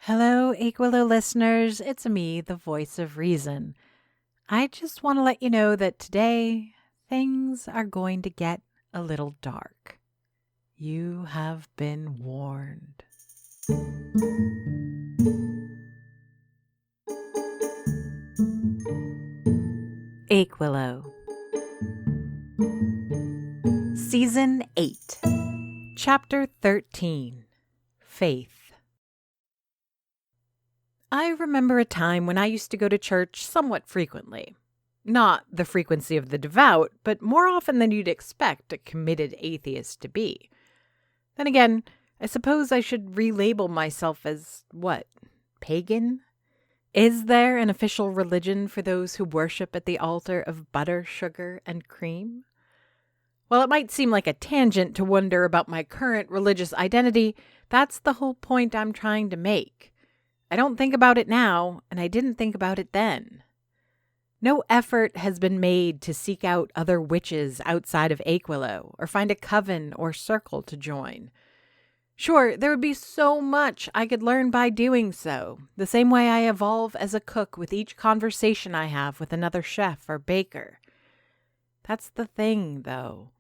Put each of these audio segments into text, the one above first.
Hello, Equilo listeners. It's me, the voice of reason. I just want to let you know that today things are going to get a little dark. You have been warned. Aquilo. Season 8. Chapter 13. Faith. I remember a time when I used to go to church somewhat frequently. Not the frequency of the devout, but more often than you'd expect a committed atheist to be. Then again, I suppose I should relabel myself as, pagan? Is there an official religion for those who worship at the altar of butter, sugar, and cream? While it might seem like a tangent to wonder about my current religious identity, that's the whole point I'm trying to make. I don't think about it now, and I didn't think about it then. No effort has been made to seek out other witches outside of Aquilo, or find a coven or circle to join. Sure, there would be so much I could learn by doing so, the same way I evolve as a cook with each conversation I have with another chef or baker. That's the thing, though.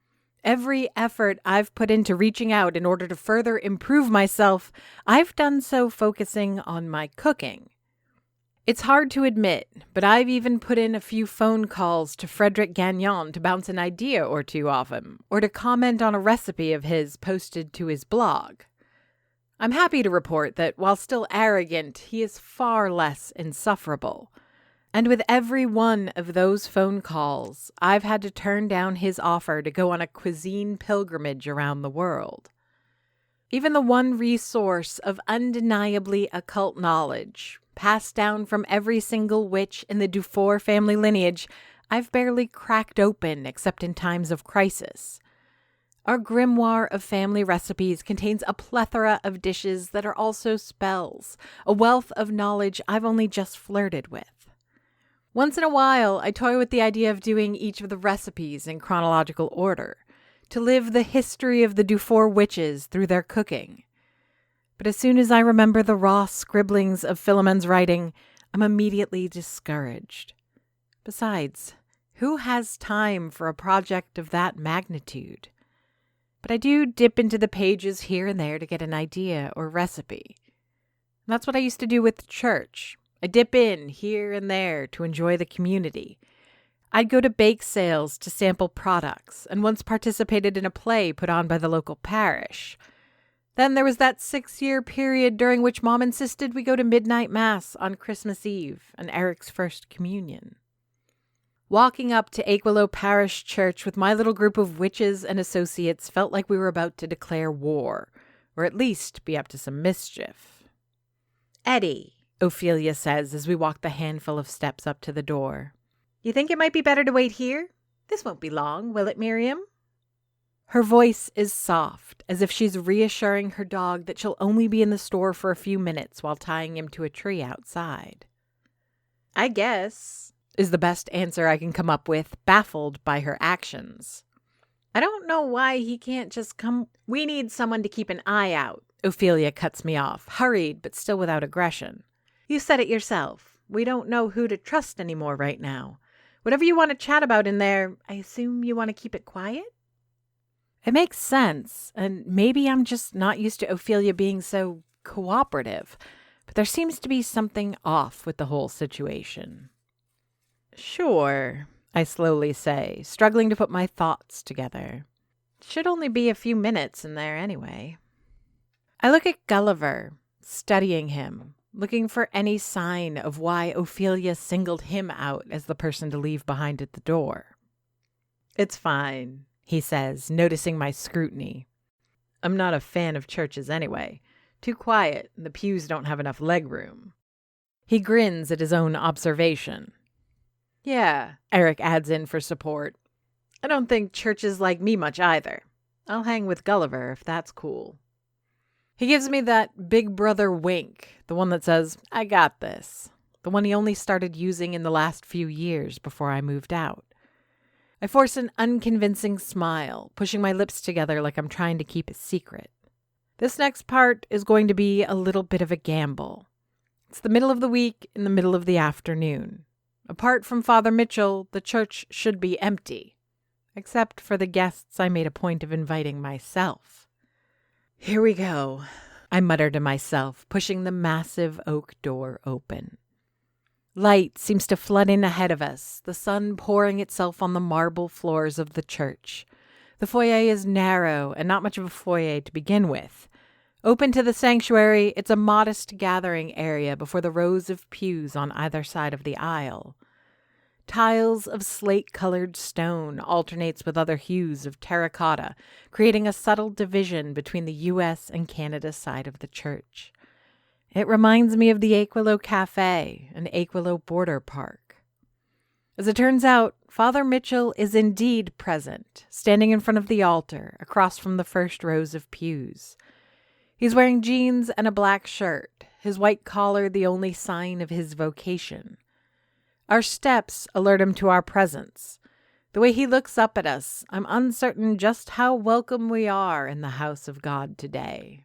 Every effort I've put into reaching out in order to further improve myself, I've done so focusing on my cooking. It's hard to admit, but I've even put in a few phone calls to Frederick Gagnon to bounce an idea or two off him, or to comment on a recipe of his posted to his blog. I'm happy to report that while still arrogant, he is far less insufferable. And with every one of those phone calls, I've had to turn down his offer to go on a cuisine pilgrimage around the world. Even the one resource of undeniably occult knowledge, passed down from every single witch in the Dufour family lineage, I've barely cracked open except in times of crisis. Our grimoire of family recipes contains a plethora of dishes that are also spells, a wealth of knowledge I've only just flirted with. Once in a while, I toy with the idea of doing each of the recipes in chronological order, to live the history of the Dufour witches through their cooking. But as soon as I remember the raw scribblings of Philomen's writing, I'm immediately discouraged. Besides, who has time for a project of that magnitude? But I do dip into the pages here and there to get an idea or recipe. And that's what I used to do with church. I dip in here and there to enjoy the community. I'd go to bake sales to sample products, and once participated in a play put on by the local parish. Then there was that 6-year period during which Mom insisted we go to midnight mass on Christmas Eve and Eric's first communion. Walking up to Aquilo Parish Church with my little group of witches and associates felt like we were about to declare war, or at least be up to some mischief. "Eddie," Ophelia says as we walk the handful of steps up to the door, "you think it might be better to wait here? This won't be long, will it, Miriam?" Her voice is soft, as if she's reassuring her dog that she'll only be in the store for a few minutes while tying him to a tree outside. "I guess," is the best answer I can come up with, baffled by her actions. "I don't know why he can't just come. We need someone to keep an eye out," Ophelia cuts me off, hurried but still without aggression. "You said it yourself. We don't know who to trust anymore right now. Whatever you want to chat about in there, I assume you want to keep it quiet?" It makes sense, and maybe I'm just not used to Ophelia being so cooperative, but there seems to be something off with the whole situation. "Sure," I slowly say, struggling to put my thoughts together. "Should only be a few minutes in there anyway." I look at Gulliver, studying him, looking for any sign of why Ophelia singled him out as the person to leave behind at the door. "It's fine," he says, noticing my scrutiny. "I'm not a fan of churches anyway. Too quiet, and the pews don't have enough leg room." He grins at his own observation. "Yeah," Eric adds in for support. "I don't think churches like me much either. I'll hang with Gulliver if that's cool." He gives me that big brother wink, the one that says, "I got this," the one he only started using in the last few years before I moved out. I force an unconvincing smile, pushing my lips together like I'm trying to keep a secret. This next part is going to be a little bit of a gamble. It's the middle of the week in the middle of the afternoon. Apart from Father Mitchell, the church should be empty, except for the guests I made a point of inviting myself. Here we go, I muttered to myself, pushing the massive oak door open. Light seems to flood in ahead of us, the sun pouring itself on the marble floors of the church. The foyer is narrow and not much of a foyer to begin with. Open to the sanctuary, it's a modest gathering area before the rows of pews on either side of the aisle. Tiles of slate-colored stone alternates with other hues of terracotta, creating a subtle division between the U.S. and Canada side of the church. It reminds me of the Aquilo Cafe and Aquilo Border Park. As it turns out, Father Mitchell is indeed present, standing in front of the altar, across from the first rows of pews. He's wearing jeans and a black shirt, his white collar the only sign of his vocation. Our steps alert him to our presence. The way he looks up at us, I'm uncertain just how welcome we are in the house of God today.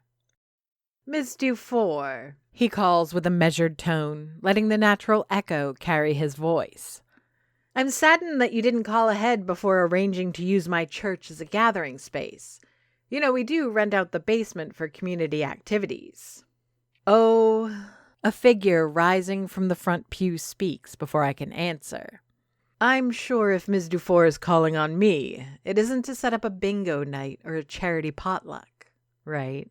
"Miss Dufour," he calls with a measured tone, letting the natural echo carry his voice. "I'm saddened that you didn't call ahead before arranging to use my church as a gathering space. You know, we do rent out the basement for community activities." "Oh," a figure rising from the front pew speaks before I can answer. "I'm sure if Ms. Dufour is calling on me, it isn't to set up a bingo night or a charity potluck, right?"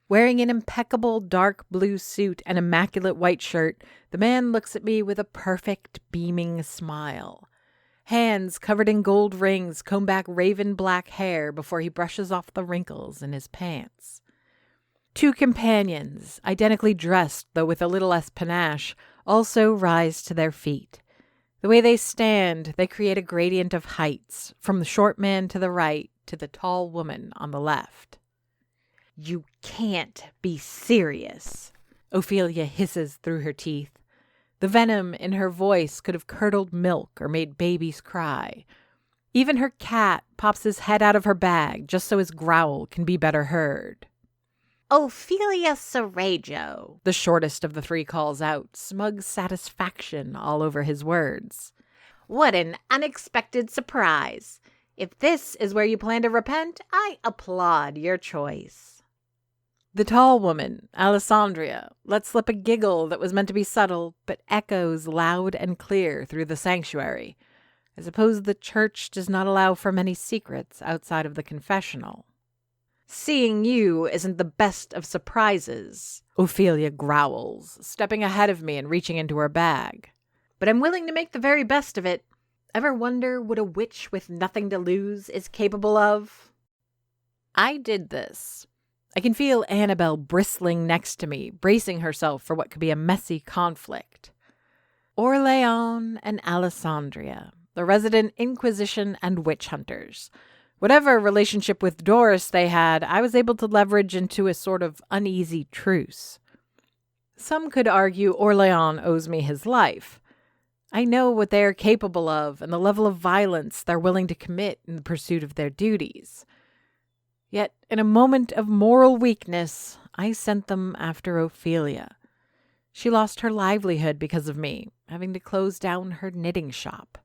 Wearing an impeccable dark blue suit and immaculate white shirt, the man looks at me with a perfect, beaming smile. Hands covered in gold rings comb back raven black hair before he brushes off the wrinkles in his pants. Two companions, identically dressed though with a little less panache, also rise to their feet. The way they stand, they create a gradient of heights, from the short man to the right to the tall woman on the left. "You can't be serious," Ophelia hisses through her teeth. The venom in her voice could have curdled milk or made babies cry. Even her cat pops his head out of her bag just so his growl can be better heard. "Ophelia Serrajo," the shortest of the three calls out, smug satisfaction all over his words. "What an unexpected surprise. If this is where you plan to repent, I applaud your choice." The tall woman, Alessandria, lets slip a giggle that was meant to be subtle, but echoes loud and clear through the sanctuary. I suppose the church does not allow for many secrets outside of the confessional. "Seeing you isn't the best of surprises," Ophelia growls, stepping ahead of me and reaching into her bag. "But I'm willing to make the very best of it. Ever wonder what a witch with nothing to lose is capable of?" I did this. I can feel Annabelle bristling next to me, bracing herself for what could be a messy conflict. Orleans and Alessandria, the resident Inquisition and witch hunters. Whatever relationship with Doris they had, I was able to leverage into a sort of uneasy truce. Some could argue Orleans owes me his life. I know what they are capable of and the level of violence they're willing to commit in the pursuit of their duties. Yet, in a moment of moral weakness, I sent them after Ophelia. She lost her livelihood because of me, having to close down her knitting shop.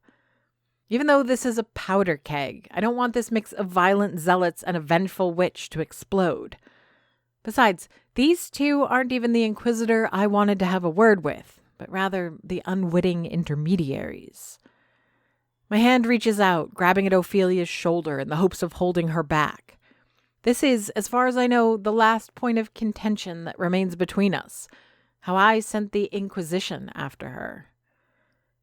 Even though this is a powder keg, I don't want this mix of violent zealots and a vengeful witch to explode. Besides, these two aren't even the inquisitor I wanted to have a word with, but rather the unwitting intermediaries. My hand reaches out, grabbing at Ophelia's shoulder in the hopes of holding her back. This is, as far as I know, the last point of contention that remains between us, how I sent the Inquisition after her.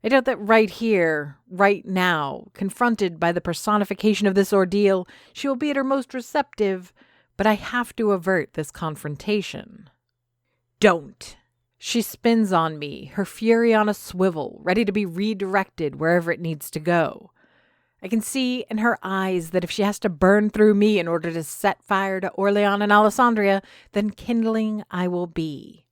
I doubt that right here, right now, confronted by the personification of this ordeal, she will be at her most receptive, but I have to avert this confrontation. "Don't!" She spins on me, her fury on a swivel, ready to be redirected wherever it needs to go. I can see in her eyes that if she has to burn through me in order to set fire to Orleans and Alessandria, then kindling I will be.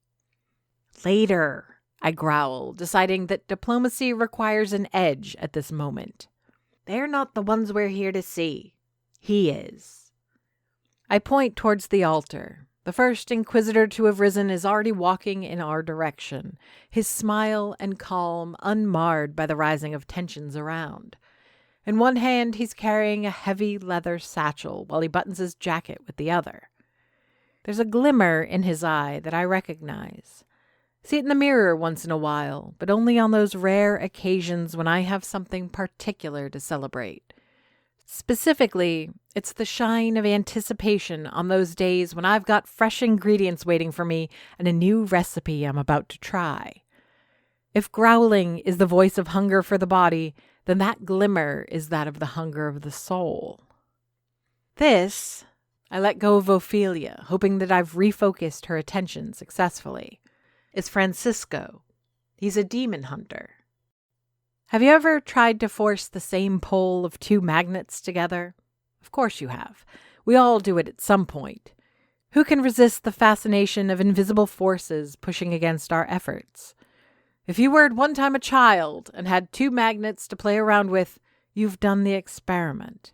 "Later," I growl, deciding that diplomacy requires an edge at this moment. "They're not the ones we're here to see. He is." I point towards the altar. The first inquisitor to have risen is already walking in our direction, his smile and calm unmarred by the rising of tensions around. In one hand, he's carrying a heavy leather satchel while he buttons his jacket with the other. There's a glimmer in his eye that I recognize. See it in the mirror once in a while, but only on those rare occasions when I have something particular to celebrate. Specifically, it's the shine of anticipation on those days when I've got fresh ingredients waiting for me and a new recipe I'm about to try. If growling is the voice of hunger for the body, then that glimmer is that of the hunger of the soul. I let go of Ophelia, hoping that I've refocused her attention successfully. Is Francisco. He's a demon hunter. Have you ever tried to force the same pole of two magnets together? Of course you have. We all do it at some point. Who can resist the fascination of invisible forces pushing against our efforts? If you were at one time a child and had two magnets to play around with, you've done the experiment.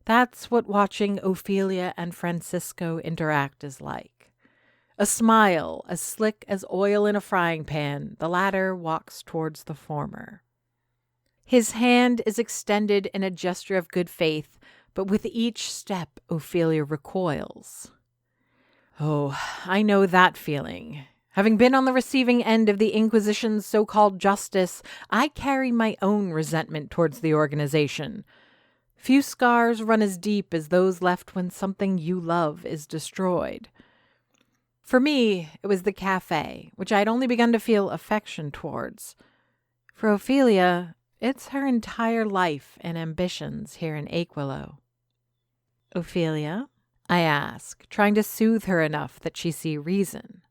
That's what watching Ophelia and Francisco interact is like. A smile as slick as oil in a frying pan, the latter walks towards the former. His hand is extended in a gesture of good faith, but with each step, Ophelia recoils. Oh, I know that feeling. Having been on the receiving end of the Inquisition's so-called justice, I carry my own resentment towards the organization. Few scars run as deep as those left when something you love is destroyed. For me, it was the cafe, which I'd only begun to feel affection towards. For Ophelia, it's her entire life and ambitions here in Aquilo. Ophelia, I ask, trying to soothe her enough that she see reason.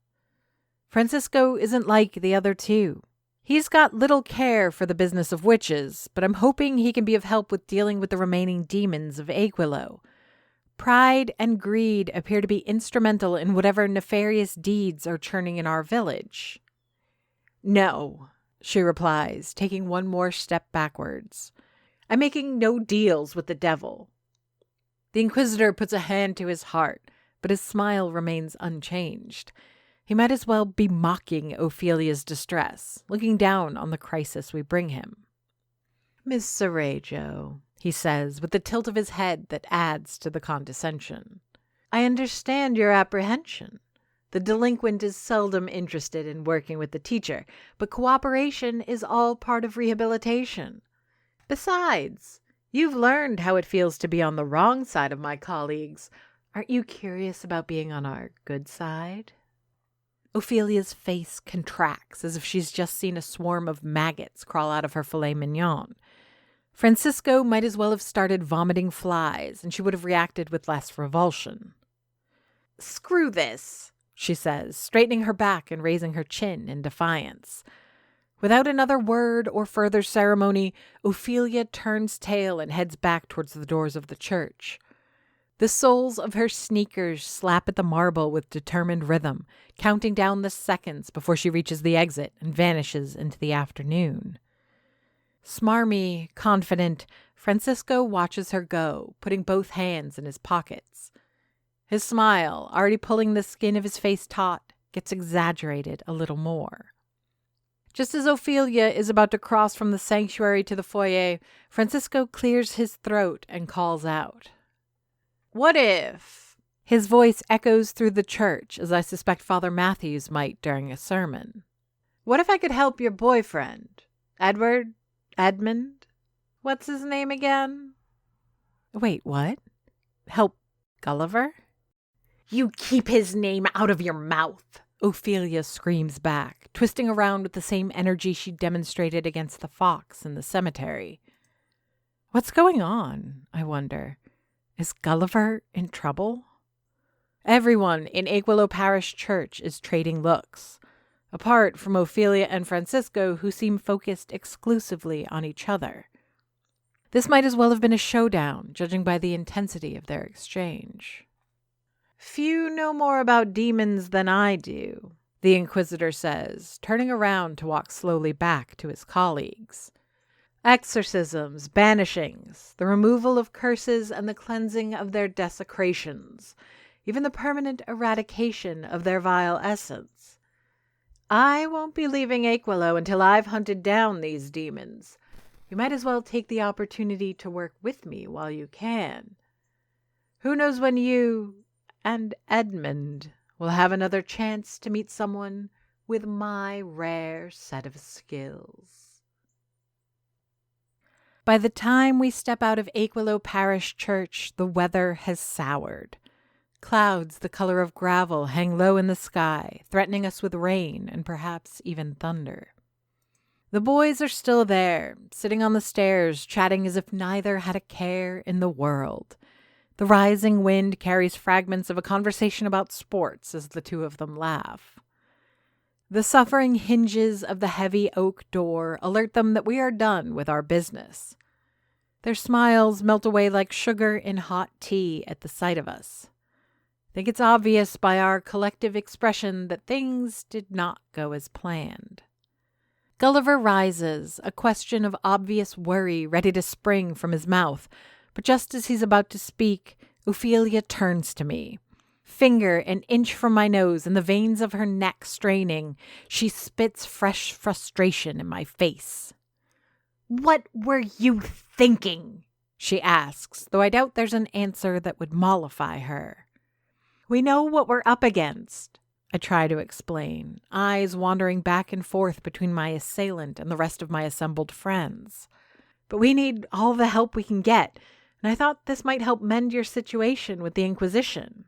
Francisco isn't like the other two. He's got little care for the business of witches, but I'm hoping he can be of help with dealing with the remaining demons of Aquilo. Pride and greed appear to be instrumental in whatever nefarious deeds are churning in our village. No, she replies, taking one more step backwards. I'm making no deals with the devil. The Inquisitor puts a hand to his heart, but his smile remains unchanged. He might as well be mocking Ophelia's distress, looking down on the crisis we bring him. Miss Cerejo, he says, with the tilt of his head that adds to the condescension. I understand your apprehension. The delinquent is seldom interested in working with the teacher, but cooperation is all part of rehabilitation. Besides, you've learned how it feels to be on the wrong side of my colleagues. Aren't you curious about being on our good side? Ophelia's face contracts as if she's just seen a swarm of maggots crawl out of her filet mignon. Francisco might as well have started vomiting flies, and she would have reacted with less revulsion. Screw this, she says, straightening her back and raising her chin in defiance. Without another word or further ceremony, Ophelia turns tail and heads back towards the doors of the church. The soles of her sneakers slap at the marble with determined rhythm, counting down the seconds before she reaches the exit and vanishes into the afternoon. Smarmy, confident, Francisco watches her go, putting both hands in his pockets. His smile, already pulling the skin of his face taut, gets exaggerated a little more. Just as Ophelia is about to cross from the sanctuary to the foyer, Francisco clears his throat and calls out. What if? His voice echoes through the church, as I suspect Father Matthews might during a sermon. What if I could help your boyfriend? Edmund? What's his name again? Wait, what? Help Gulliver? You keep his name out of your mouth, Ophelia screams back, twisting around with the same energy she demonstrated against the fox in the cemetery. What's going on, I wonder? Is Gulliver in trouble? Everyone in Aquilo Parish Church is trading looks, apart from Ophelia and Francisco, who seem focused exclusively on each other. This might as well have been a showdown, judging by the intensity of their exchange. Few know more about demons than I do, the Inquisitor says, turning around to walk slowly back to his colleagues. Exorcisms, banishings, the removal of curses, and the cleansing of their desecrations. even the permanent eradication of their vile essence. I won't be leaving Aquilo until I've hunted down these demons. You might as well take the opportunity to work with me while you can. Who knows when you and Edmund will have another chance to meet someone with my rare set of skills. By the time we step out of Aquilo Parish Church, the weather has soured. Clouds the color of gravel hang low in the sky, threatening us with rain and perhaps even thunder. The boys are still there, sitting on the stairs, chatting as if neither had a care in the world. The rising wind carries fragments of a conversation about sports as the two of them laugh. The suffering hinges of the heavy oak door alert them that we are done with our business. Their smiles melt away like sugar in hot tea at the sight of us. I think it's obvious by our collective expression that things did not go as planned. Gulliver rises, a question of obvious worry ready to spring from his mouth, but just as he's about to speak, Ophelia turns to me. Finger an inch from my nose and the veins of her neck straining, she spits fresh frustration in my face. "What were you thinking?" she asks, though I doubt there's an answer that would mollify her. "We know what we're up against," I try to explain, eyes wandering back and forth between my assailant and the rest of my assembled friends. "But we need all the help we can get, and I thought this might help mend your situation with the Inquisition."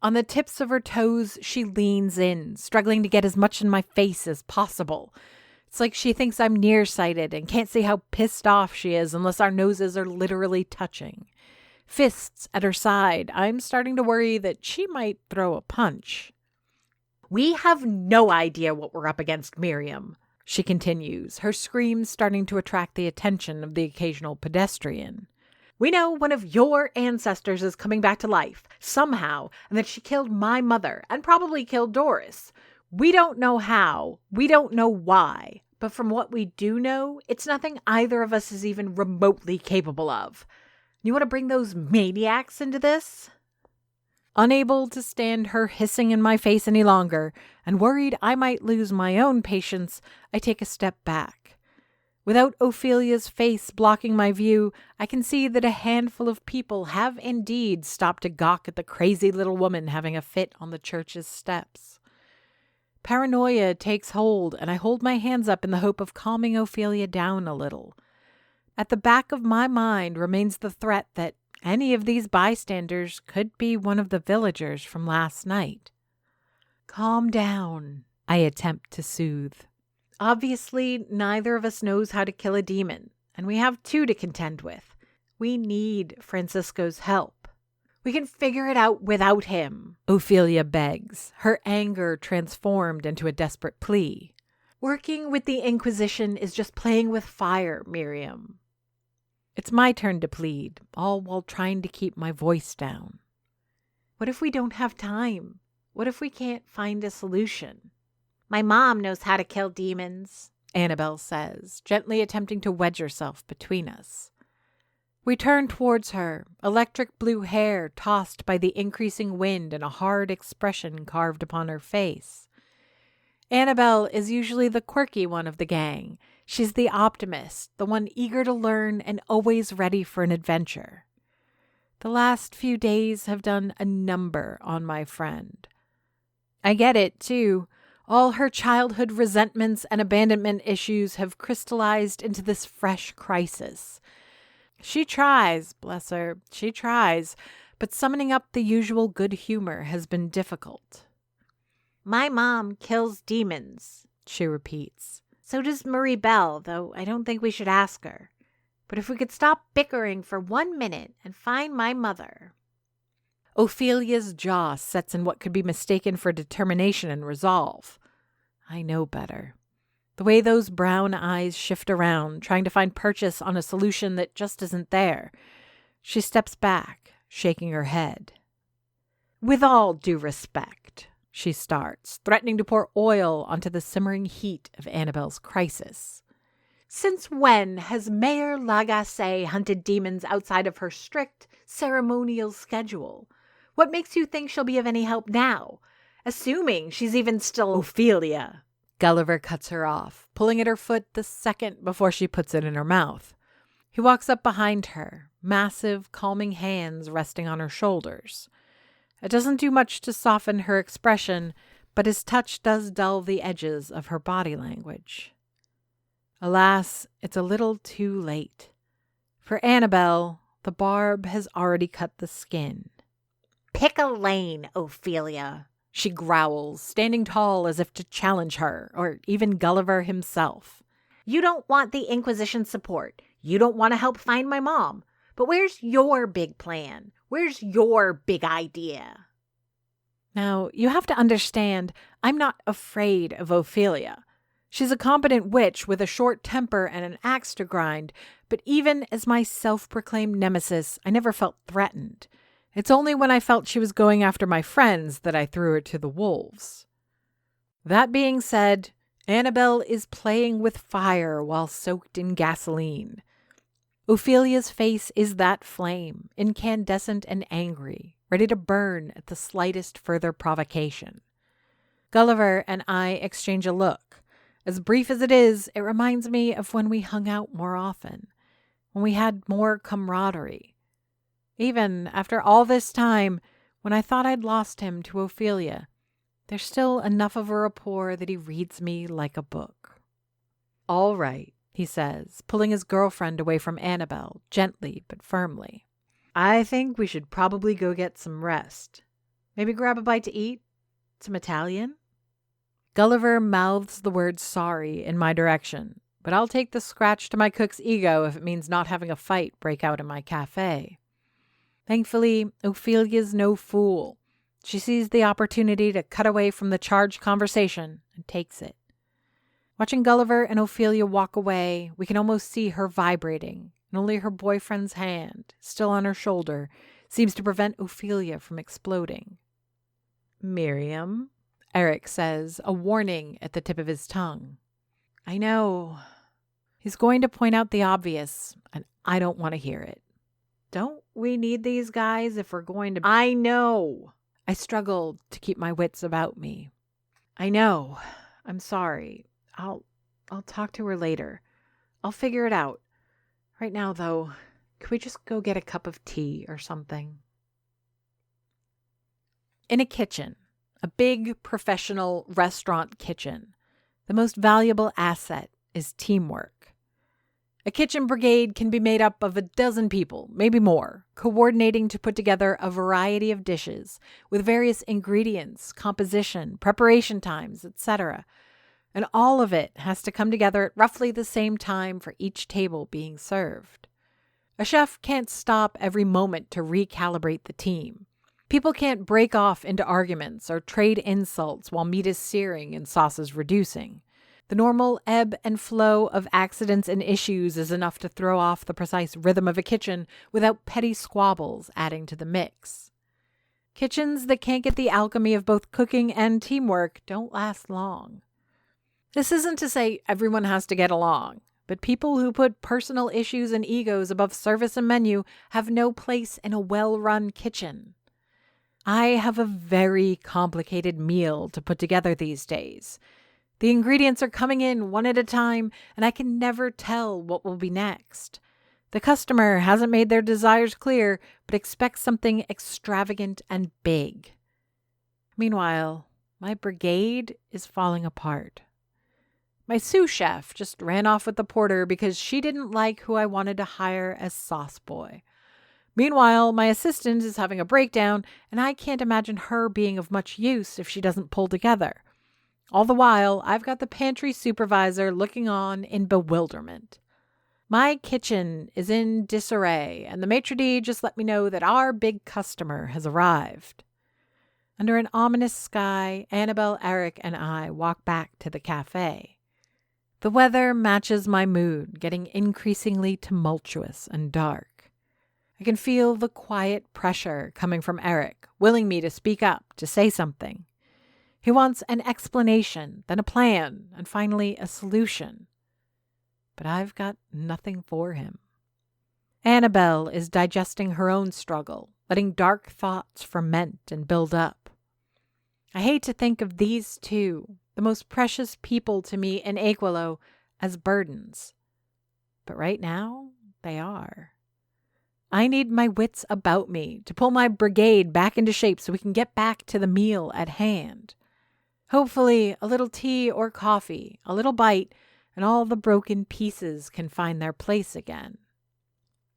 On the tips of her toes, she leans in, struggling to get as much in my face as possible. It's like she thinks I'm nearsighted and can't see how pissed off she is unless our noses are literally touching. Fists at her side, I'm starting to worry that she might throw a punch. "We have no idea what we're up against, Miriam," she continues, her screams starting to attract the attention of the occasional pedestrian. "We know one of your ancestors is coming back to life, somehow, and that she killed my mother, and probably killed Doris. We don't know how, we don't know why, but from what we do know, it's nothing either of us is even remotely capable of. You want to bring those maniacs into this?" Unable to stand her hissing in my face any longer, and worried I might lose my own patience, I take a step back. Without Ophelia's face blocking my view, I can see that a handful of people have indeed stopped to gawk at the crazy little woman having a fit on the church's steps. Paranoia takes hold, and I hold my hands up in the hope of calming Ophelia down a little. At the back of my mind remains the threat that any of these bystanders could be one of the villagers from last night. "Calm down," I attempt to soothe. "Obviously, neither of us knows how to kill a demon, and we have two to contend with. We need Francisco's help." "We can figure it out without him," Ophelia begs, her anger transformed into a desperate plea. "Working with the Inquisition is just playing with fire, Miriam." It's my turn to plead, all while trying to keep my voice down. "What if we don't have time? What if we can't find a solution?" "My mom knows how to kill demons," Annabelle says, gently attempting to wedge herself between us. We turn towards her, electric blue hair tossed by the increasing wind and a hard expression carved upon her face. Annabelle is usually the quirky one of the gang. She's the optimist, the one eager to learn and always ready for an adventure. The last few days have done a number on my friend. I get it, too. All her childhood resentments and abandonment issues have crystallized into this fresh crisis. She tries, bless her, she tries, but summoning up the usual good humor has been difficult. "My mom kills demons," she repeats. "So does Marie Belle, though I don't think we should ask her. But if we could stop bickering for 1 minute and find my mother." Ophelia's jaw sets in what could be mistaken for determination and resolve. I know better. The way those brown eyes shift around, trying to find purchase on a solution that just isn't there. She steps back, shaking her head. "With all due respect," she starts, threatening to pour oil onto the simmering heat of Annabelle's crisis. "Since when has Mayor Lagacé hunted demons outside of her strict ceremonial schedule? What makes you think she'll be of any help now? Assuming she's even still Ophelia. Gulliver cuts her off, pulling at her foot the second before she puts it in her mouth. He walks up behind her, massive, calming hands resting on her shoulders. It doesn't do much to soften her expression, but his touch does dull the edges of her body language. Alas, it's a little too late. For Annabelle, the barb has already cut the skin. "Pick a lane, Ophelia," she growls, standing tall as if to challenge her, or even Gulliver himself. "You don't want the Inquisition support. You don't want to help find my mom. But where's your big plan? Where's your big idea?" Now, you have to understand, I'm not afraid of Ophelia. She's a competent witch with a short temper and an axe to grind, but even as my self-proclaimed nemesis, I never felt threatened. It's only when I felt she was going after my friends that I threw her to the wolves. That being said, Annabelle is playing with fire while soaked in gasoline. Ophelia's face is that flame, incandescent and angry, ready to burn at the slightest further provocation. Gulliver and I exchange a look. As brief as it is, it reminds me of when we hung out more often, when we had more camaraderie. Even after all this time, when I thought I'd lost him to Ophelia, there's still enough of a rapport that he reads me like a book. "All right," he says, pulling his girlfriend away from Annabelle, gently but firmly. "I think we should probably go get some rest. Maybe grab a bite to eat? Some Italian?" Gulliver mouths the word sorry in my direction, but I'll take the scratch to my cook's ego if it means not having a fight break out in my cafe. Thankfully, Ophelia's no fool. She sees the opportunity to cut away from the charged conversation and takes it. Watching Gulliver and Ophelia walk away, we can almost see her vibrating, and only her boyfriend's hand, still on her shoulder, seems to prevent Ophelia from exploding. "Miriam," Eric says, a warning at the tip of his tongue. I know. He's going to point out the obvious, and I don't want to hear it. Don't we need these guys if we're going to... I know. I struggled to keep my wits about me. I know. I'm sorry. I'll talk to her later. I'll figure it out. Right now, though, could we just go get a cup of tea or something? In a kitchen, a big professional restaurant kitchen, the most valuable asset is teamwork. A kitchen brigade can be made up of a dozen people, maybe more, coordinating to put together a variety of dishes with various ingredients, composition, preparation times, etc. And all of it has to come together at roughly the same time for each table being served. A chef can't stop every moment to recalibrate the team. People can't break off into arguments or trade insults while meat is searing and sauce is reducing. The normal ebb and flow of accidents and issues is enough to throw off the precise rhythm of a kitchen without petty squabbles adding to the mix. Kitchens that can't get the alchemy of both cooking and teamwork don't last long. This isn't to say everyone has to get along, but people who put personal issues and egos above service and menu have no place in a well-run kitchen. I have a very complicated meal to put together these days. The ingredients are coming in one at a time, and I can never tell what will be next. The customer hasn't made their desires clear, but expects something extravagant and big. Meanwhile, my brigade is falling apart. My sous chef just ran off with the porter because she didn't like who I wanted to hire as sauce boy. Meanwhile, my assistant is having a breakdown, and I can't imagine her being of much use if she doesn't pull together. All the while, I've got the pantry supervisor looking on in bewilderment. My kitchen is in disarray, and the maitre d' just let me know that our big customer has arrived. Under an ominous sky, Annabelle, Eric, and I walk back to the cafe. The weather matches my mood, getting increasingly tumultuous and dark. I can feel the quiet pressure coming from Eric, willing me to speak up, to say something. He wants an explanation, then a plan, and finally a solution. But I've got nothing for him. Annabelle is digesting her own struggle, letting dark thoughts ferment and build up. I hate to think of these two, the most precious people to me in Aquilo, as burdens. But right now, they are. I need my wits about me to pull my brigade back into shape so we can get back to the meal at hand. Hopefully, a little tea or coffee, a little bite, and all the broken pieces can find their place again.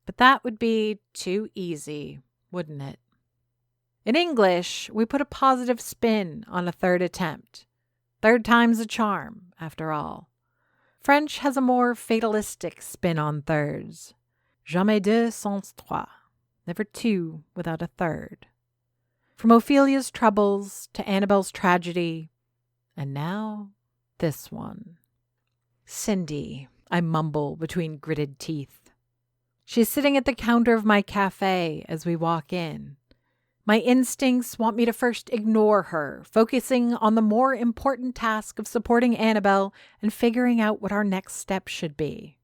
But that would be too easy, wouldn't it? In English, we put a positive spin on a third attempt. Third time's a charm, after all. French has a more fatalistic spin on thirds. Jamais deux sans trois. Never two without a third. From Ophelia's troubles to Annabelle's tragedy, and now this one. Cindy, I mumble between gritted teeth. She's sitting at the counter of my cafe as we walk in. My instincts want me to first ignore her, focusing on the more important task of supporting Annabelle and figuring out what our next step should be.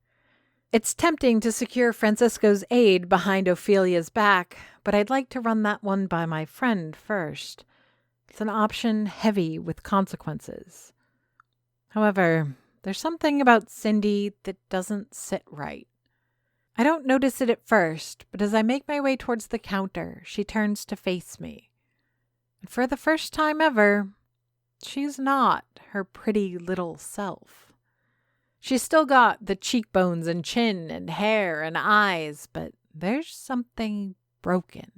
It's tempting to secure Francisco's aid behind Ophelia's back, but I'd like to run that one by my friend first. It's an option heavy with consequences. However, there's something about Cindy that doesn't sit right. I don't notice it at first, but as I make my way towards the counter, she turns to face me. And for the first time ever, she's not her pretty little self. She's still got the cheekbones and chin and hair and eyes, but there's something broken.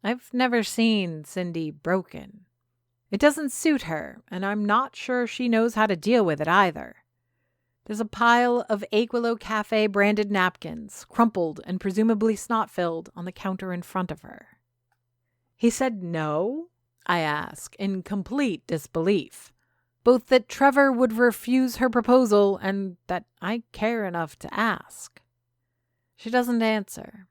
I've never seen Cindy broken. It doesn't suit her, and I'm not sure she knows how to deal with it either. There's a pile of Aquilo Cafe branded napkins, crumpled and presumably snot-filled, on the counter in front of her. He said no? I ask, in complete disbelief. Both that Trevor would refuse her proposal and that I care enough to ask. She doesn't answer.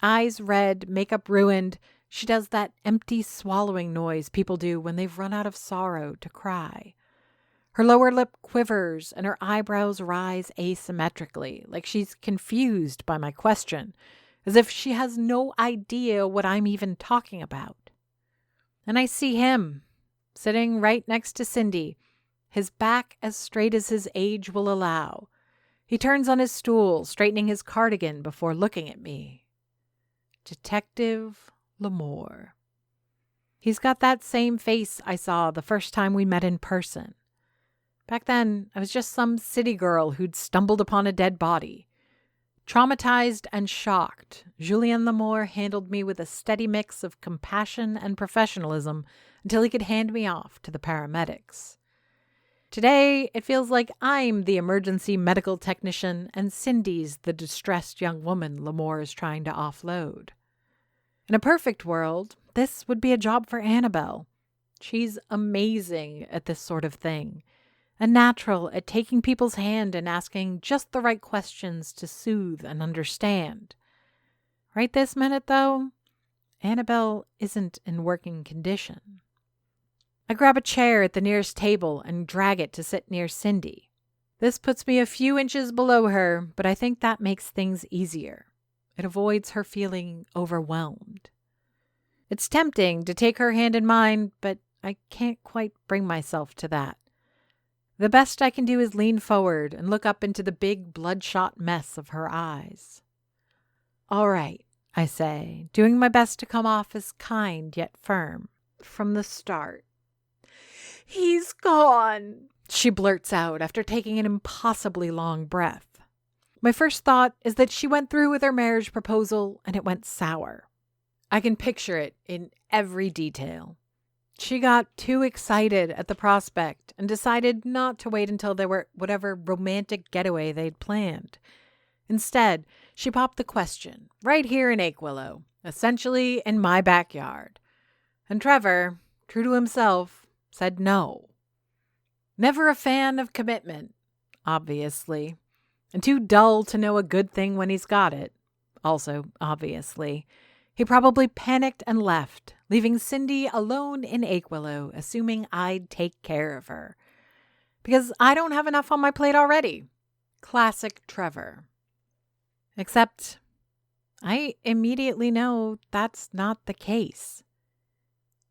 Eyes red, makeup ruined, she does that empty swallowing noise people do when they've run out of sorrow to cry. Her lower lip quivers and her eyebrows rise asymmetrically, like she's confused by my question, as if she has no idea what I'm even talking about. And I see him, sitting right next to Cindy, his back as straight as his age will allow. He turns on his stool, straightening his cardigan before looking at me. Detective Lamore. He's got that same face I saw the first time we met in person. Back then, I was just some city girl who'd stumbled upon a dead body. Traumatized and shocked, Julien Lamore handled me with a steady mix of compassion and professionalism until he could hand me off to the paramedics. Today, it feels like I'm the emergency medical technician and Cindy's the distressed young woman Lamore is trying to offload. In a perfect world, this would be a job for Annabelle. She's amazing at this sort of thing, a natural at taking people's hand and asking just the right questions to soothe and understand. Right this minute, though, Annabelle isn't in working condition. I grab a chair at the nearest table and drag it to sit near Cindy. This puts me a few inches below her, but I think that makes things easier. It avoids her feeling overwhelmed. It's tempting to take her hand in mine, but I can't quite bring myself to that. The best I can do is lean forward and look up into the big bloodshot mess of her eyes. All right, I say, doing my best to come off as kind yet firm. From the start. He's gone, she blurts out after taking an impossibly long breath. My first thought is that she went through with her marriage proposal and it went sour. I can picture it in every detail. She got too excited at the prospect and decided not to wait until there were whatever romantic getaway they'd planned. Instead, she popped the question, right here in Aquilo, essentially in my backyard. And Trevor, true to himself, said no. Never a fan of commitment, obviously, and too dull to know a good thing when he's got it, also obviously. He probably panicked and left, leaving Cindy alone in Aquilo, assuming I'd take care of her. Because I don't have enough on my plate already. Classic Trevor. Except I immediately know that's not the case.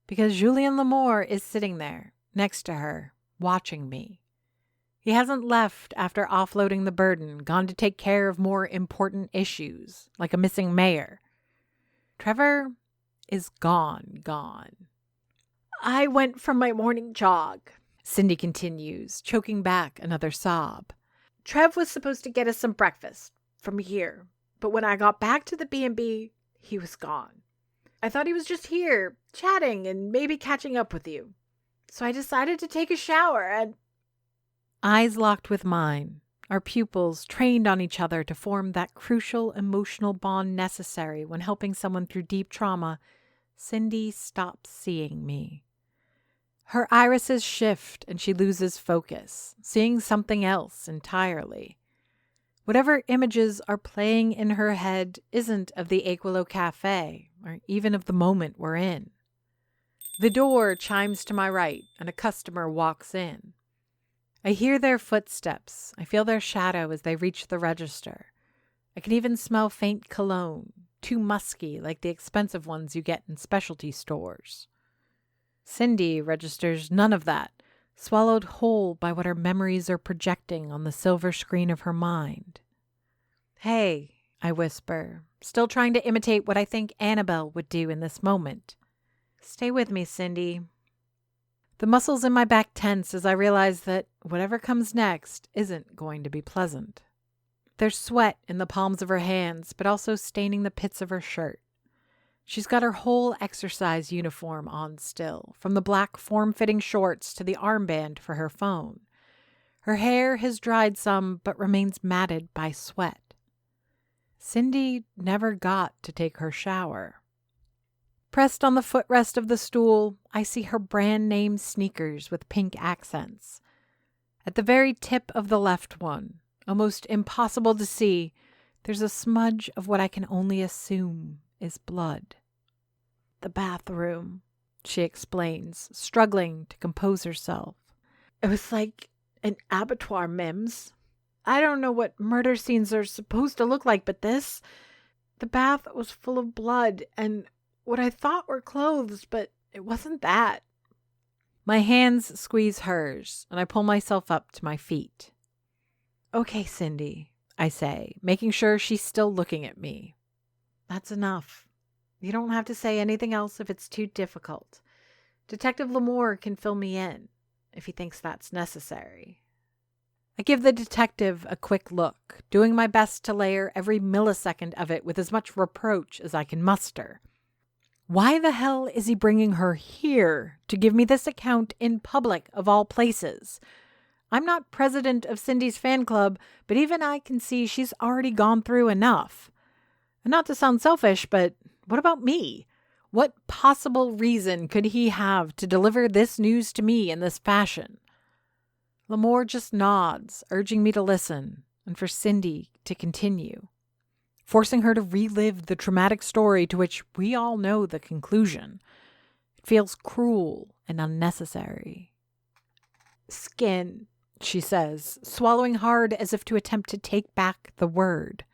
Because Julien Lamour is sitting there, next to her, watching me. He hasn't left after offloading the burden, gone to take care of more important issues, like a missing mayor. Trevor is gone. I went for my morning jog, Cindy continues, choking back another sob. Trev was supposed to get us some breakfast from here, but when I got back to the B&B, he was gone. I thought he was just here, chatting and maybe catching up with you. So I decided to take a shower and... Eyes locked with mine, our pupils trained on each other to form that crucial emotional bond necessary when helping someone through deep trauma, Cindy stops seeing me. Her irises shift and she loses focus, seeing something else entirely. Whatever images are playing in her head isn't of the Aquilo Cafe or even of the moment we're in. The door chimes to my right and a customer walks in. I hear their footsteps. I feel their shadow as they reach the register. I can even smell faint cologne, too musky like the expensive ones you get in specialty stores. Cindy registers none of that, swallowed whole by what her memories are projecting on the silver screen of her mind. "Hey," I whisper, still trying to imitate what I think Annabelle would do in this moment. "Stay with me, Cindy." The muscles in my back tense as I realize that whatever comes next isn't going to be pleasant. There's sweat in the palms of her hands, but also staining the pits of her shirt. She's got her whole exercise uniform on still, from the black form-fitting shorts to the armband for her phone. Her hair has dried some, but remains matted by sweat. Cindy never got to take her shower. Pressed on the footrest of the stool, I see her brand-name sneakers with pink accents. At the very tip of the left one, almost impossible to see, there's a smudge of what I can only assume is blood. "The bathroom," she explains, struggling to compose herself. "It was like an abattoir, Mims. I don't know what murder scenes are supposed to look like, but this... The bath was full of blood and what I thought were clothes, but it wasn't that." My hands squeeze hers, and I pull myself up to my feet. "Okay, Cindy," I say, making sure she's still looking at me. "That's enough. You don't have to say anything else if it's too difficult. Detective Lamour can fill me in, if he thinks that's necessary." I give the detective a quick look, doing my best to layer every millisecond of it with as much reproach as I can muster. Why the hell is he bringing her here to give me this account in public of all places? I'm not president of Cindy's fan club, but even I can see she's already gone through enough. And not to sound selfish, but what about me? What possible reason could he have to deliver this news to me in this fashion? Lamour just nods, urging me to listen, and for Cindy to continue, forcing her to relive the traumatic story to which we all know the conclusion. It feels cruel and unnecessary. "Skin," she says, swallowing hard as if to attempt to take back the word.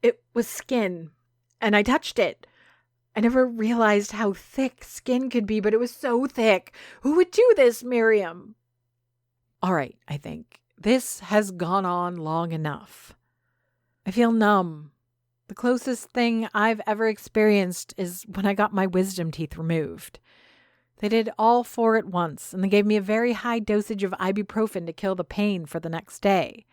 "It was skin, and I touched it. I never realized how thick skin could be, but it was so thick. Who would do this, Miriam?" All right, I think. This has gone on long enough. I feel numb. The closest thing I've ever experienced is when I got my wisdom teeth removed. They did all four at once, and they gave me a very high dosage of ibuprofen to kill the pain for the next day.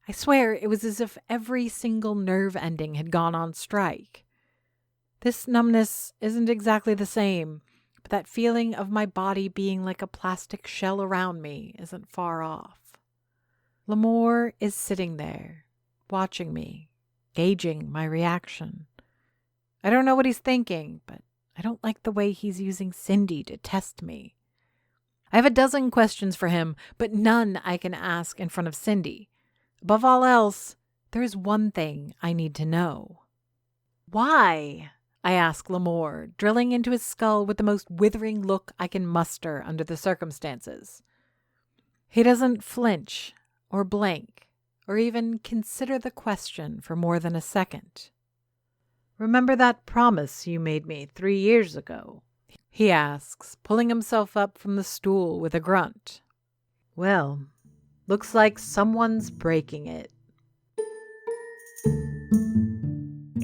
I swear it was as if every single nerve ending had gone on strike. This numbness isn't exactly the same, but that feeling of my body being like a plastic shell around me isn't far off. Lamour is sitting there, watching me, gauging my reaction. I don't know what he's thinking, but I don't like the way he's using Cindy to test me. I have a dozen questions for him, but none I can ask in front of Cindy. Above all else, there is one thing I need to know. "Why?" I ask Lamour, drilling into his skull with the most withering look I can muster under the circumstances. He doesn't flinch or blink or even consider the question for more than a second. Remember that promise you made me 3 years ago? He asks, pulling himself up from the stool with a grunt. Well, looks like someone's breaking it.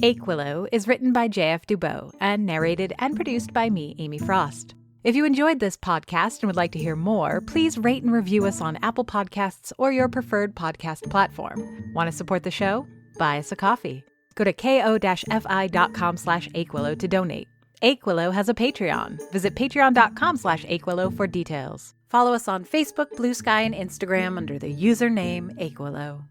Aquilo is written by J.F. Dubow and narrated and produced by me, Amy Frost. If you enjoyed this podcast and would like to hear more, please rate and review us on Apple Podcasts or your preferred podcast platform. Want to support the show? Buy us a coffee. Go to ko-fi.com/Aquilo to donate. Aquilo has a Patreon. Visit patreon.com/Aquilo for details. Follow us on Facebook, Blue Sky, and Instagram under the username Aquilo.